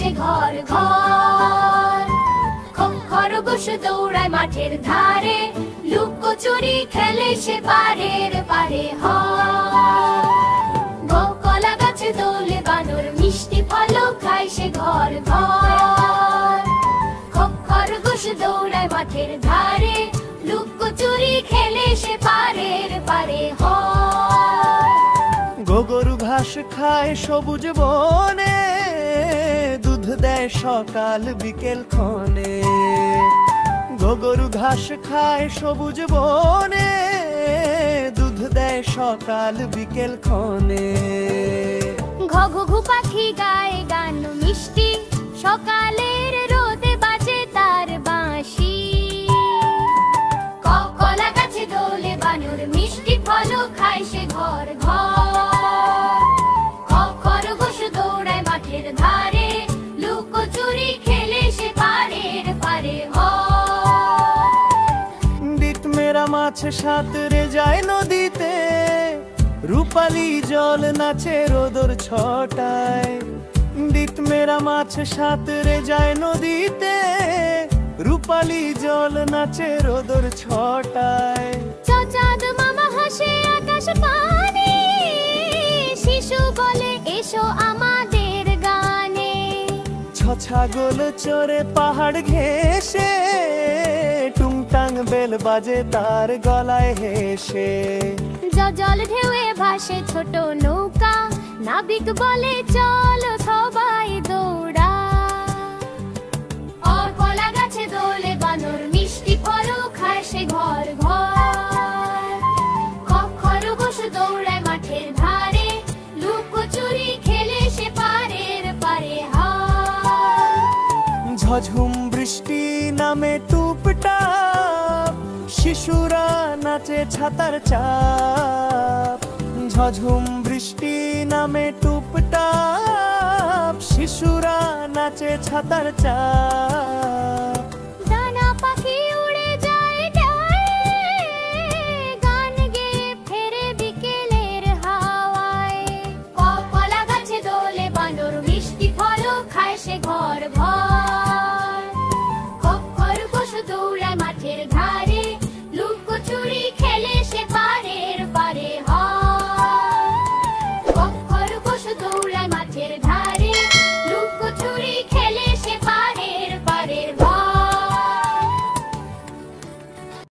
সে ঘর ঘর। খরগোশ দৌড়ায় মাঠের ধারে, লুকোচুরি খেলে সে পারের পারে হয়। কলা গাছে দোলে বানর, মিষ্টি ফল খায় সে ঘর ঘর। খরগোশ দৌড়ায় মাঠের ধারে, লুকোচুরি খেলে সে পারের পারে হয়। গরু ঘাস খায় সবুজ বনে, দুধ দেয় সকাল বিকেল ক্ষণে। গরু ঘাস খায় সবুজ বনে, দুধ দেয় সকাল বিকেল ক্ষণে। ঘঘঘু পাখি গায় গান মিষ্টি, সকালের রোদে বাজে তার বাঁশি। কলা গাছে দোলে বানর, মিষ্টি ফল খায় সে ঘর ঘর। খরগোশ দৌড়ায় মাঠের ধারে, লুকোচুরি খেলে সে পারের পারে হয়। ডিট মেরা মাছ সাঁতরে যায় নদীতে, রূপালি জল নাচে রোদর ছটায়। ডিট মেরা মাছ সাঁতরে যায় নদীতে, রূপালি জল নাচে রোদর ছটায়। চাঁদ মামা হাসে আকাশ পানে, শিশু বলে এসো আমাদের গানে। ছাগল চড়ে পাহাড় ঘেঁষে, টুংটাং বেল বাজে তার গলায় হেসে। জল ঢেউয়ে ভাসে ছোট নৌকা, নাবিক বলে চলো সবাই দৌড়া। কলা গাছে দোলে বানর, মিষ্টি ফল খায় সে ঘর ঘর। খরগোশ দৌড়ায় মাঠের ধারে, লুকোচুরি খেলে সে পারের পারে হয়। ঝঝুম বৃষ্টি নামে টুপটাপ, শিশুরা নাচে ছাতার চাপ। ঝঝুম বৃষ্টি নামে টুপটাপ, শিশুরা নাচে ছাতার চাপ।